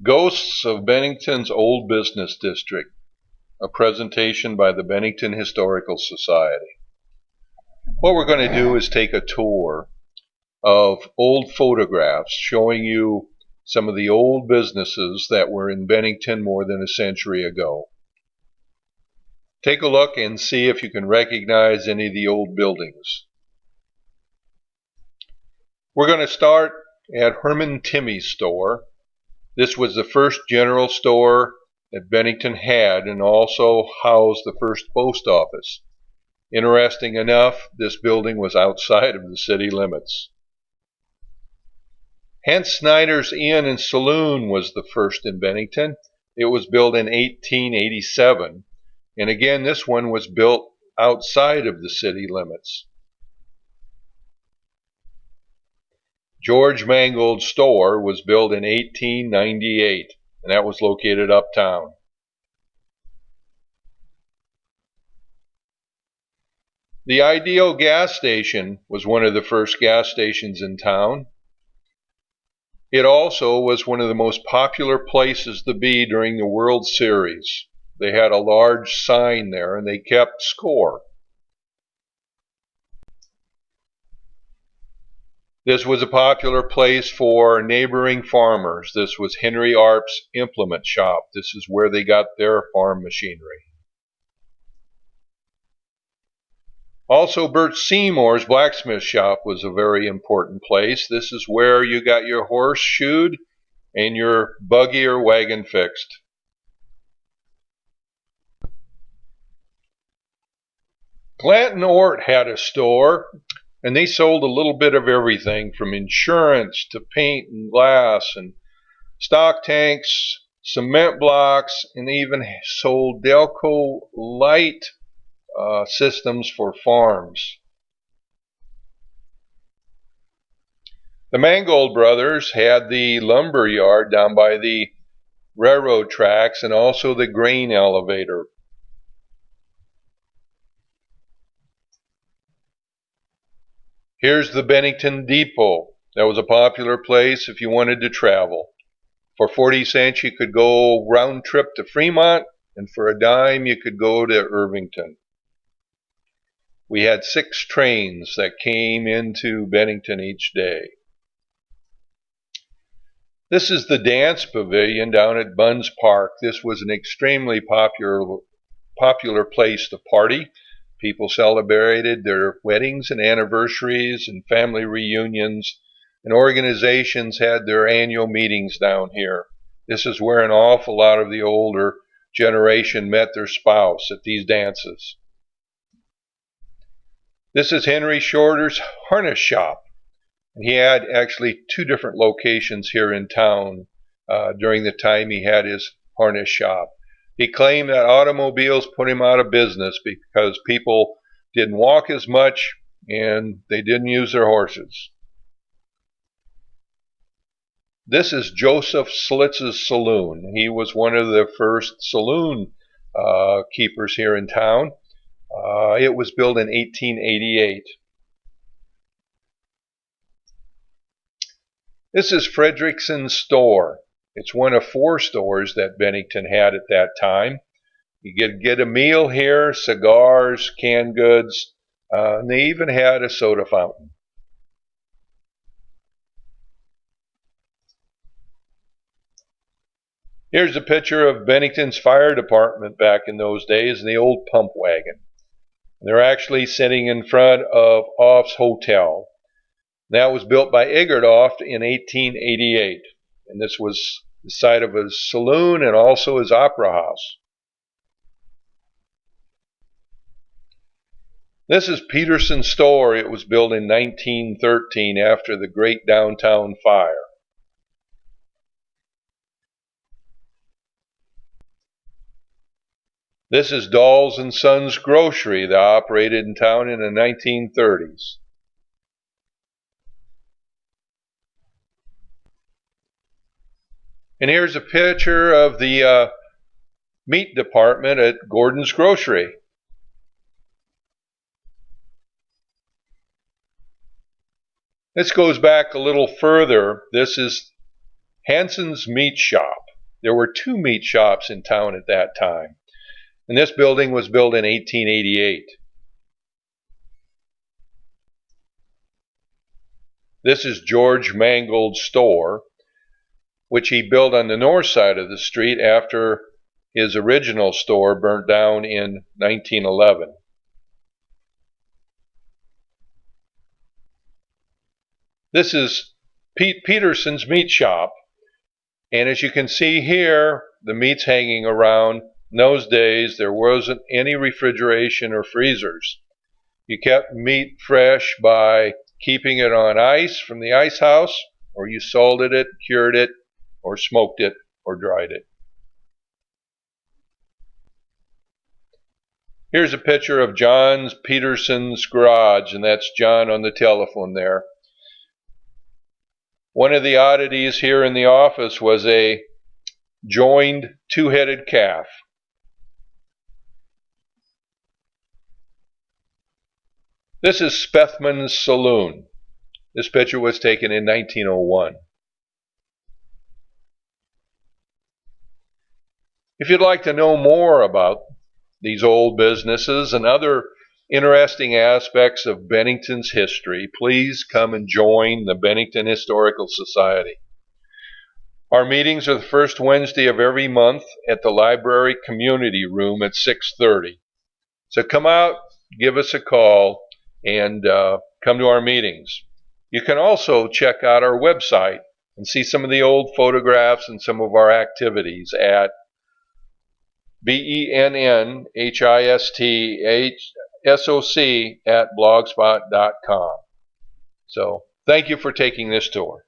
Ghosts of Bennington's Old Business District, a presentation by the Bennington Historical Society. What we're going to do is take a tour of old photographs showing you some of the old businesses that were in Bennington more than a century ago. Take a look and see if you can recognize any of the old buildings. We're going to start at Herman Timmy's store. This was the first general store that Bennington had and also housed the first post office. Interesting enough, this building was outside of the city limits. Hans Snyder's Inn and Saloon was the first in Bennington. It was built in 1887, and again this one was built outside of the city limits. George Mangold's store was built in 1898, and that was located uptown. The Ideal gas station was one of the first gas stations in town. It also was one of the most popular places to be during the World Series. They had a large sign there and they kept score. This was a popular place for neighboring farmers. This was Henry Arp's implement shop. This is where they got their farm machinery. Also, Bert Seymour's blacksmith shop was a very important place. This is where you got your horse shoed and your buggy or wagon fixed. Glanton Ort had a store, and they sold a little bit of everything from insurance to paint and glass and stock tanks, cement blocks, and even sold Delco light systems for farms. The Mangold brothers had the lumber yard down by the railroad tracks and also the grain elevator. Here's the Bennington Depot. That was a popular place if you wanted to travel. For 40 cents you could go round trip to Fremont, and for a dime you could go to Irvington. We had 6 trains that came into Bennington each day. This is the dance pavilion down at Bunn's Park. This was an extremely popular place to party. People celebrated their weddings and anniversaries and family reunions, and organizations had their annual meetings down here. This is where an awful lot of the older generation met their spouse at these dances. This is Henry Shorter's harness shop. He had actually 2 different locations here in town during the time he had his harness shop. He claimed that automobiles put him out of business because people didn't walk as much and they didn't use their horses. This is Joseph Slitz's saloon. He was one of the first saloon keepers here in town. It was built in 1888. This is Fredrickson's store. It's one of 4 stores that Bennington had at that time. You could get a meal here, cigars, canned goods, and they even had a soda fountain. Here's a picture of Bennington's fire department back in those days in the old pump wagon. They're actually sitting in front of Off's Hotel. That was built by Egertoft in 1888, and this was the site of his saloon and also his opera house. This is Peterson's store. It was built in 1913 after the great downtown fire. This is Dawes and Sons Grocery that operated in town in the 1930s. And here's a picture of the meat department at Gordon's Grocery. This goes back a little further. This is Hanson's Meat Shop. There were 2 meat shops in town at that time, and this building was built in 1888. This is George Mangold's store, which he built on the north side of the street after his original store burnt down in 1911. This is Pete Peterson's meat shop, and as you can see here, the meat's hanging around. In those days, there wasn't any refrigeration or freezers. You kept meat fresh by keeping it on ice from the ice house, or you salted it, cured it, or smoked it, or dried it. Here's a picture of John Peterson's garage, and that's John on the telephone there. One of the oddities here in the office was a joined 2-headed calf. This is Spethman's Saloon. This picture was taken in 1901. If you'd like to know more about these old businesses and other interesting aspects of Bennington's history, please come and join the Bennington Historical Society. Our meetings are the first Wednesday of every month at the library community room at 6:30. So come out, give us a call, and come to our meetings. You can also check out our website and see some of the old photographs and some of our activities at BENNHISTSOC@blogspot.com. So thank you for taking this tour.